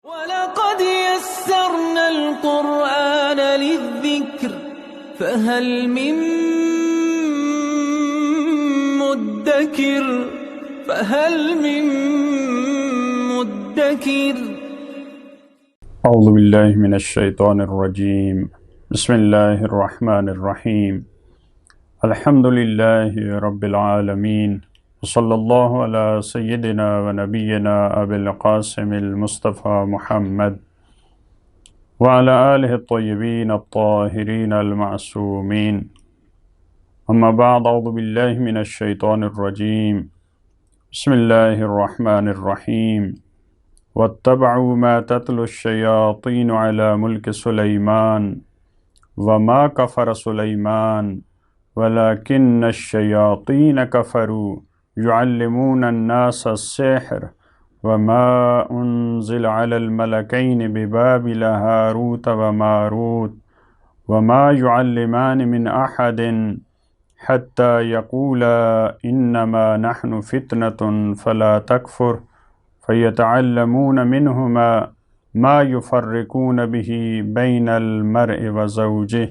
وَلَقَدْ يَسَّرْنَا الْقُرْآنَ لِلذِّكْرِ فَهَلْ مِن مُّدَّكِرٍ اعوذ باللہ من الشیطان الرجیم بسم اللہ الرحمن الرحیم الحمد للہ رب العالمین وصلی اللہ علی سیدنا و نبینا ابی القاسم المصطفى محمد وعلی آلہ الطیبین الطاہرین المعصومین اما بعد اعوذ باللہ من الشیطان الرجیم بسم اللہ الرحمن الرحیم واتبعوا ما تتلو الشياطين على ملك سليمان وما كفر سليمان ولكن الشياطين كفروا يعلمون الناس السحر وما أنزل على الملكين ببابل هاروت وماروت وما يعلمان من أحد حتى يقولا إنما نحن فتنة فلا تكفر فَيَتَعَلَّمُونَ مِنْهُمَا مَا يُفَرِّقُونَ بِهِ بَيْنَ الْمَرْءِ وَزَوْجِهِ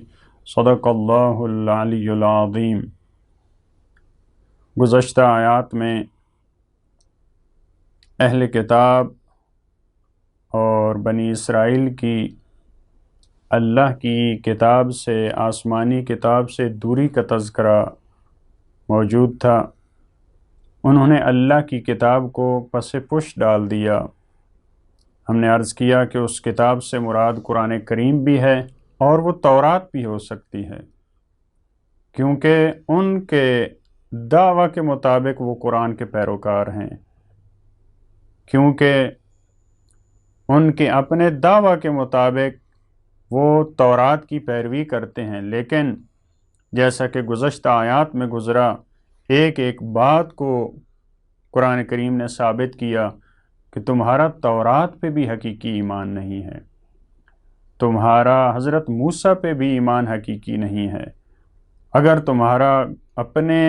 صدق اللہ العلی العظیم۔ گزشتہ آیات میں اہل کتاب اور بنی اسرائیل کی اللہ کی کتاب سے، آسمانی کتاب سے دوری کا تذکرہ موجود تھا۔ انہوں نے اللہ کی کتاب کو پس پش ڈال دیا۔ ہم نے عرض کیا کہ اس کتاب سے مراد قرآن کریم بھی ہے اور وہ تورات بھی ہو سکتی ہے، کیونکہ ان کے دعویٰ کے مطابق وہ قرآن کے پیروکار ہیں، کیونکہ ان کے اپنے دعویٰ کے مطابق وہ تورات کی پیروی کرتے ہیں، لیکن جیسا کہ گزشتہ آیات میں گزرا، ایک ایک بات کو قرآن کریم نے ثابت کیا کہ تمہارا تورات پہ بھی حقیقی ایمان نہیں ہے، تمہارا حضرت موسیٰ پہ بھی ایمان حقیقی نہیں ہے۔ اگر تمہارا اپنے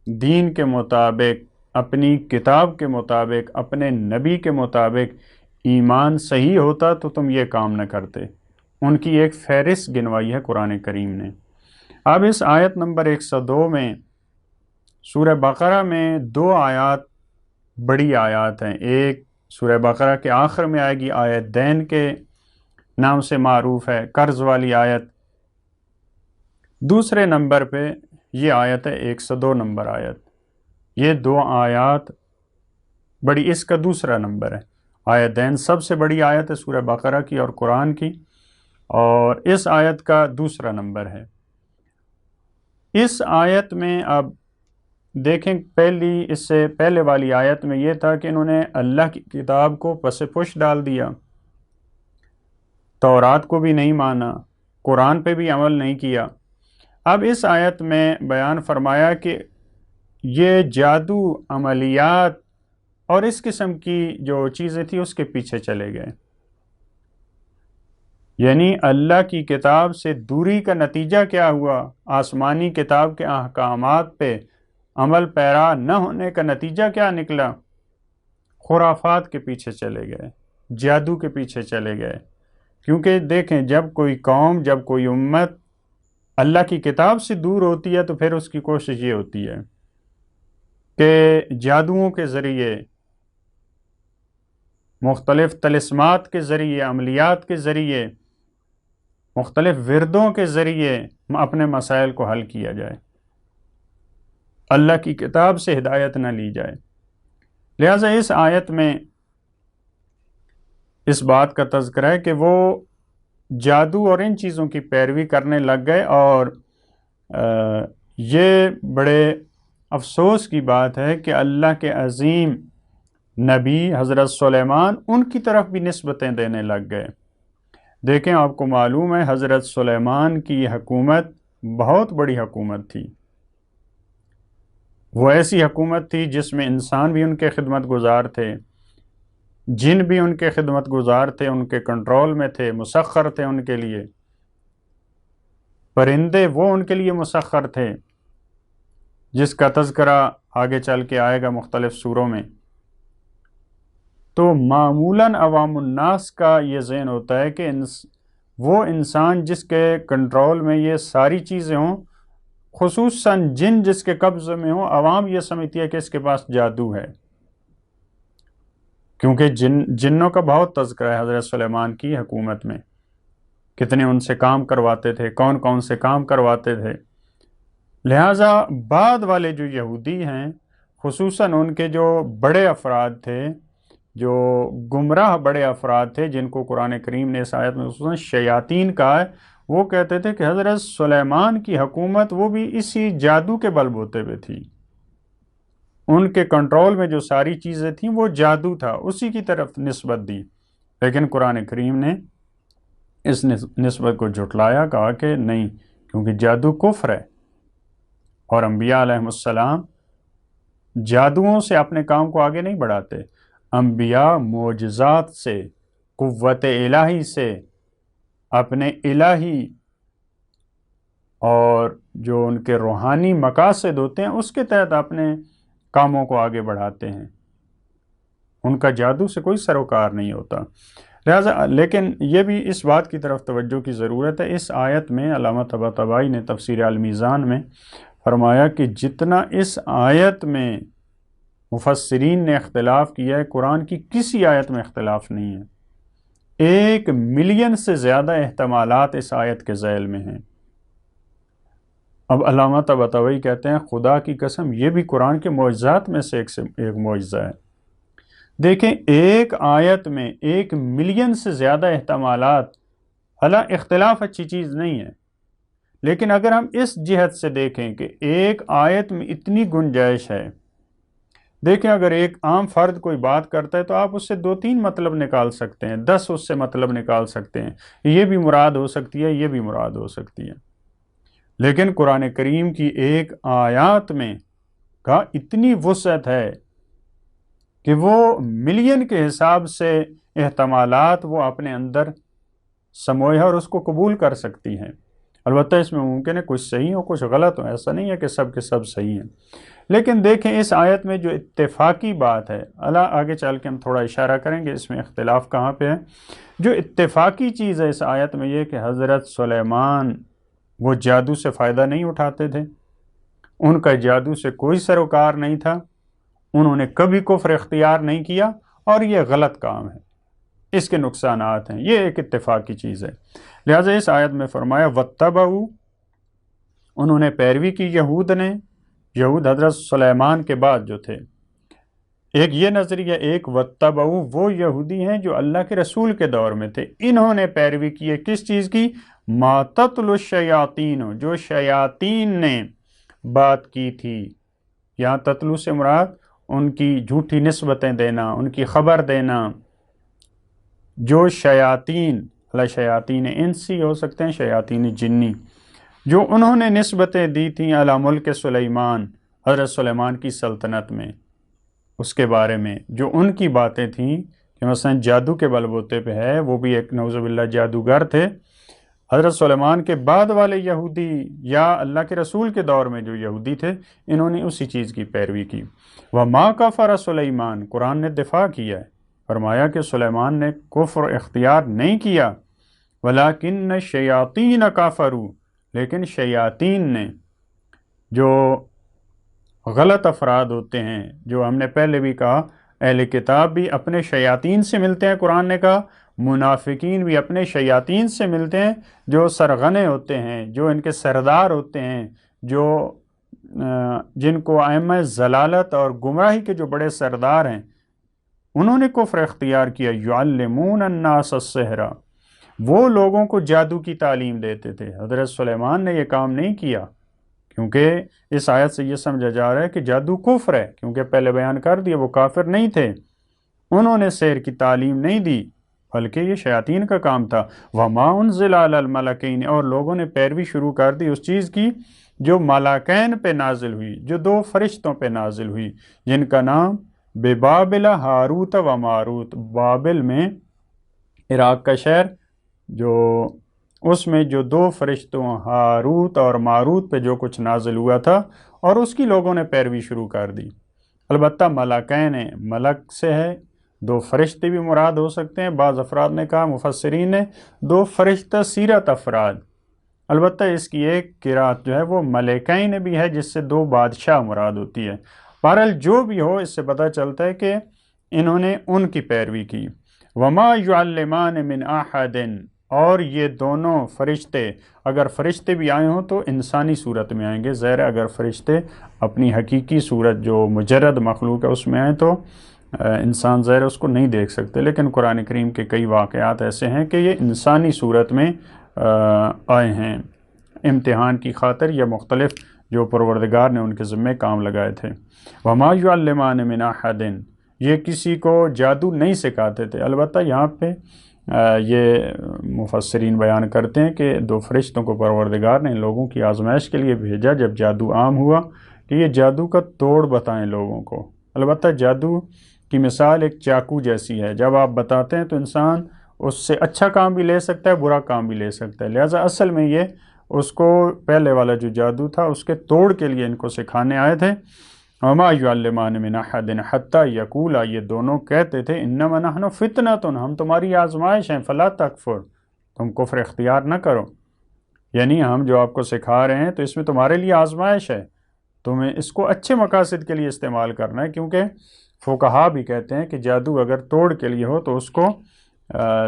دین کے مطابق، اپنی کتاب کے مطابق، اپنے نبی کے مطابق ایمان صحیح ہوتا تو تم یہ کام نہ کرتے۔ ان کی ایک فہرست گنوائی ہے قرآن کریم نے۔ اب اس آیت نمبر 102 میں، سورہ بقرہ میں دو آیات بڑی آیات ہیں۔ ایک سورہ بقرہ کے آخر میں آئے گی، آیت دین کے نام سے معروف ہے، قرض والی آیت۔ دوسرے نمبر پہ یہ آیت ہے 102 نمبر آیت۔ یہ دو آیات بڑی، اس کا دوسرا نمبر ہے۔ آیت دین سب سے بڑی آیت ہے سورہ بقرہ کی اور قرآن کی، اور اس آیت کا دوسرا نمبر ہے۔ اس آیت میں اب دیکھیں، اس سے پہلے والی آیت میں یہ تھا کہ انہوں نے اللہ کی کتاب کو پس پش ڈال دیا، تورات کو بھی نہیں مانا، قرآن پہ بھی عمل نہیں کیا۔ اب اس آیت میں بیان فرمایا کہ یہ جادو، عملیات اور اس قسم کی جو چیزیں تھیں اس کے پیچھے چلے گئے، یعنی اللہ کی کتاب سے دوری کا نتیجہ کیا ہوا؟ آسمانی کتاب کے احکامات پہ عمل پیرا نہ ہونے کا نتیجہ کیا نکلا؟ خرافات کے پیچھے چلے گئے، جادو کے پیچھے چلے گئے۔ کیونکہ دیکھیں، جب کوئی قوم، جب کوئی امت اللہ کی کتاب سے دور ہوتی ہے تو پھر اس کی کوشش یہ ہوتی ہے کہ جادوؤں کے ذریعے، مختلف طلسمات کے ذریعے، عملیات کے ذریعے، مختلف وردوں کے ذریعے اپنے مسائل کو حل کیا جائے، اللہ کی کتاب سے ہدایت نہ لی جائے۔ لہٰذا اس آیت میں اس بات کا تذکرہ ہے کہ وہ جادو اور ان چیزوں کی پیروی کرنے لگ گئے، اور یہ بڑے افسوس کی بات ہے کہ اللہ کے عظیم نبی حضرت سلیمان ان کی طرف بھی نسبتیں دینے لگ گئے۔ دیکھیں، آپ کو معلوم ہے حضرت سلیمان کی حکومت بہت بڑی حکومت تھی۔ وہ ایسی حکومت تھی جس میں انسان بھی ان کے خدمت گزار تھے، جن بھی ان کے خدمت گزار تھے، ان کے کنٹرول میں تھے، مسخر تھے ان کے لیے، پرندے وہ ان کے لیے مسخر تھے، جس کا تذکرہ آگے چل کے آئے گا مختلف سوروں میں۔ تو معمولاً عوام الناس کا یہ ذہن ہوتا ہے کہ وہ انسان جس کے کنٹرول میں یہ ساری چیزیں ہوں، خصوصاً جن جس کے قبضے میں ہوں، عوام یہ سمجھتی ہے کہ اس کے پاس جادو ہے، کیونکہ جنوں کا بہت تذکرہ ہے حضرت سلیمان کی حکومت میں، کتنے ان سے کام کرواتے تھے، کون کون سے کام کرواتے تھے۔ لہٰذا بعد والے جو یہودی ہیں، خصوصاً ان کے جو بڑے افراد تھے، جو گمراہ بڑے افراد تھے، جن کو قرآن کریم نے اس آیت میں خصوصاً شیاطین کہا ہے، وہ کہتے تھے کہ حضرت سلیمان کی حکومت وہ بھی اسی جادو کے بل بوتے پہ تھی، ان کے کنٹرول میں جو ساری چیزیں تھیں وہ جادو تھا، اسی کی طرف نسبت دی۔ لیکن قرآن کریم نے اس نسبت کو جھٹلایا، کہا کہ نہیں، کیونکہ جادو کفر ہے، اور انبیاء علیہ السلام جادوؤں سے اپنے کام کو آگے نہیں بڑھاتے۔ انبیاء معجزات سے، قوت الہی سے، اپنے الہی اور جو ان کے روحانی مقاصد ہوتے ہیں اس کے تحت اپنے کاموں کو آگے بڑھاتے ہیں، ان کا جادو سے کوئی سروکار نہیں ہوتا۔ لہٰذا لیکن یہ بھی اس بات کی طرف توجہ کی ضرورت ہے، اس آیت میں علامہ طباطبائی نے تفسیر المیزان میں فرمایا کہ جتنا اس آیت میں مفسرین نے اختلاف کیا ہے، قرآن کی کسی آیت میں اختلاف نہیں ہے۔ 1 ملین سے زیادہ احتمالات اس آیت کے ذیل میں ہیں۔ اب علامہ طباطبائی کہتے ہیں خدا کی قسم یہ بھی قرآن کے معجزات میں سے ایک معجزہ ہے۔ دیکھیں، ایک آیت میں 1 ملین سے زیادہ احتمالات، اختلاف اچھی چیز نہیں ہے، لیکن اگر ہم اس جہت سے دیکھیں کہ ایک آیت میں اتنی گنجائش ہے، دیکھیں اگر ایک عام فرد کوئی بات کرتا ہے تو آپ اس سے 2-3 مطلب نکال سکتے ہیں، 10 اس سے مطلب نکال سکتے ہیں، یہ بھی مراد ہو سکتی ہے، یہ بھی مراد ہو سکتی ہے۔ لیکن قرآن کریم کی ایک آیات میں کا اتنی وسعت ہے کہ وہ ملین کے حساب سے احتمالات وہ اپنے اندر سموئے اور اس کو قبول کر سکتی ہیں۔ البتہ اس میں ممکن ہے کچھ صحیح ہو کچھ غلط ہو، ایسا نہیں ہے کہ سب کے سب صحیح ہیں۔ لیکن دیکھیں اس آیت میں جو اتفاقی بات ہے، آگے چل کے ہم تھوڑا اشارہ کریں گے اس میں اختلاف کہاں پہ ہے۔ جو اتفاقی چیز ہے اس آیت میں یہ کہ حضرت سلیمان وہ جادو سے فائدہ نہیں اٹھاتے تھے، ان کا جادو سے کوئی سروکار نہیں تھا، انہوں نے کبھی کفر اختیار نہیں کیا، اور یہ غلط کام ہے، اس کے نقصانات ہیں، یہ ایک اتفاقی چیز ہے۔ لہٰذا اس آیت میں فرمایا وَاتَّبَعُوا، انہوں نے پیروی کی، یہود حضرت سلیمان کے بعد جو تھے۔ ایک یہ نظریہ، ایک وَاتَّبَعُوا وہ یہودی ہیں جو اللہ کے رسول کے دور میں تھے، انہوں نے پیروی کی ہے کس چیز کی؟ مَا تَتْلُو الشَّيَاطِينُ، جو شیاطین نے بات کی تھی۔ یہاں تتلو سے مراد ان کی جھوٹی نسبتیں دینا، ان کی خبر دینا۔ جو شیاطین، شیاطین انسی ہو سکتے ہیں، شیاطین جنی، جو انہوں نے نسبتیں دی تھیں علی ملک سلیمان، حضرت سلیمان کی سلطنت میں، اس کے بارے میں جو ان کی باتیں تھیں کہ مثلا جادو کے بل بوتے پہ ہے، وہ بھی ایک نعوذ باللہ جادوگر تھے۔ حضرت سلیمان کے بعد والے یہودی یا اللہ کے رسول کے دور میں جو یہودی تھے، انہوں نے اسی چیز کی پیروی کی۔ وَمَا كَفَرَ سُلَيْمَانُ، قرآن نے دفاع کیا ہے، فرمایا کہ سلیمان نے کفر اختیار نہیں کیا، وَلَكِنَّ الشَّيَاطِينَ كَفَرُوا، لیکن شیاطین نے، جو غلط افراد ہوتے ہیں، جو ہم نے پہلے بھی کہا اہل کتاب بھی اپنے شیاطین سے ملتے ہیں، قرآن نے کہا منافقین بھی اپنے شیاطین سے ملتے ہیں، جو سرغنے ہوتے ہیں، جو ان کے سردار ہوتے ہیں، جن کو ائمہ ضلالت اور گمراہی کے جو بڑے سردار ہیں، انہوں نے کفر اختیار کیا۔ یعلمون الناس السحر، وہ لوگوں کو جادو کی تعلیم دیتے تھے۔ حضرت سلیمان نے یہ کام نہیں کیا، کیونکہ اس آیت سے یہ سمجھا جا رہا ہے کہ جادو کفر ہے، کیونکہ پہلے بیان کر دیا وہ کافر نہیں تھے، انہوں نے سحر کی تعلیم نہیں دی، بلکہ یہ شیاطین کا کام تھا۔ وَمَا أُنزِلَ عَلَى الْمَلَكَيْنِ، اور لوگوں نے پیروی شروع کر دی اس چیز کی جو ملکین پہ نازل ہوئی، جو 2 فرشتوں پہ نازل ہوئی، جن کا نام ببابل ہاروت و ماروت، بابل میں عراق کا شہر، جو اس میں جو 2 فرشتوں ہاروت اور ماروت پہ جو کچھ نازل ہوا تھا، اور اس کی لوگوں نے پیروی شروع کر دی۔ البتہ ملکین، ملک سے ہے، دو فرشتے بھی مراد ہو سکتے ہیں، بعض افراد نے کہا مفسرین نے 2 فرشتہ سیرت افراد، البتہ اس کی ایک قرات جو ہے وہ ملائکین بھی ہے جس سے 2 بادشاہ مراد ہوتی ہے۔ بہرحال جو بھی ہو، اس سے پتہ چلتا ہے کہ انہوں نے ان کی پیروی کی۔ وما یعلمان من احد، اور یہ دونوں فرشتے، اگر فرشتے بھی آئے ہوں تو انسانی صورت میں آئیں گے، ظاہر ہے اگر فرشتے اپنی حقیقی صورت جو مجرد مخلوق ہے اس میں آئیں تو انسان ظاہر اس کو نہیں دیکھ سکتے، لیکن قرآن کریم کے کئی واقعات ایسے ہیں کہ یہ انسانی صورت میں آئے ہیں امتحان کی خاطر یا مختلف جو پروردگار نے ان کے ذمہ کام لگائے تھے۔ وما یعلمان من احد، یہ کسی کو جادو نہیں سکھاتے تھے۔ البتہ یہاں پہ یہ مفسرین بیان کرتے ہیں کہ 2 فرشتوں کو پروردگار نے لوگوں کی آزمائش کے لیے بھیجا جب جادو عام ہوا کہ یہ جادو کا توڑ بتائیں لوگوں کو۔ البتہ جادو کی مثال ایک چاقو جیسی ہے، جب آپ بتاتے ہیں تو انسان اس سے اچھا کام بھی لے سکتا ہے، برا کام بھی لے سکتا ہے، لہٰذا اصل میں یہ اس کو پہلے والا جو جادو تھا اس کے توڑ کے لیے ان کو سکھانے آئے تھے۔ وما یعلمان من احد حتی یقولا، یہ دونوں کہتے تھے انما نحن فتنۃ، ہم تمہاری آزمائش ہیں، فلا تکفر، تم کفر اختیار نہ کرو، یعنی ہم جو آپ کو سکھا رہے ہیں تو اس میں تمہارے لیے آزمائش ہے، تمہیں اس کو اچھے مقاصد کے لیے استعمال کرنا ہے، کیونکہ فقہا بھی کہتے ہیں کہ جادو اگر توڑ کے لیے ہو تو اس کو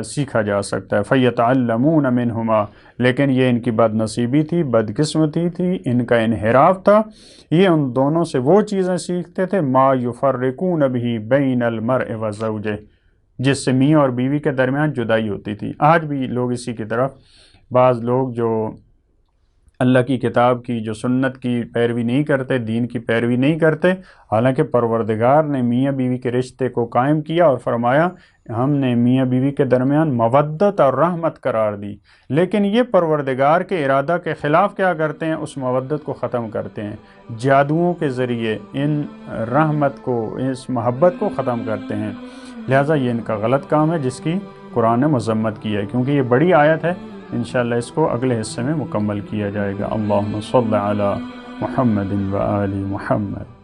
سیکھا جا سکتا ہے۔ فَيَتَعَلَّمُونَ مِنْهُمَا، لیکن یہ ان کی بد نصیبی تھی، بد قسمتی تھی، ان کا انحراف تھا، یہ ان دونوں سے وہ چیزیں سیکھتے تھے مَا يُفَرِّقُونَ بِهِ بَيْنَ الْمَرْءِ وَزَوْجِهِ، جس سے میاں اور بیوی کے درمیان جدائی ہوتی تھی۔ آج بھی لوگ اسی کی طرف، بعض لوگ جو اللہ کی کتاب کی، جو سنت کی پیروی نہیں کرتے، دین کی پیروی نہیں کرتے، حالانکہ پروردگار نے میاں بیوی کے رشتے کو قائم کیا اور فرمایا ہم نے میاں بیوی کے درمیان مودت اور رحمت قرار دی، لیکن یہ پروردگار کے ارادہ کے خلاف کیا کرتے ہیں، اس مودت کو ختم کرتے ہیں، جادوؤں کے ذریعے ان رحمت کو، اس محبت کو ختم کرتے ہیں۔ لہٰذا یہ ان کا غلط کام ہے جس کی قرآن نے مذمت کی ہے، کیونکہ یہ بڑی آیت ہے، انشاءاللہ اس کو اگلے حصے میں مکمل کیا جائے گا۔ اللہم صل علی محمد و آل محمد۔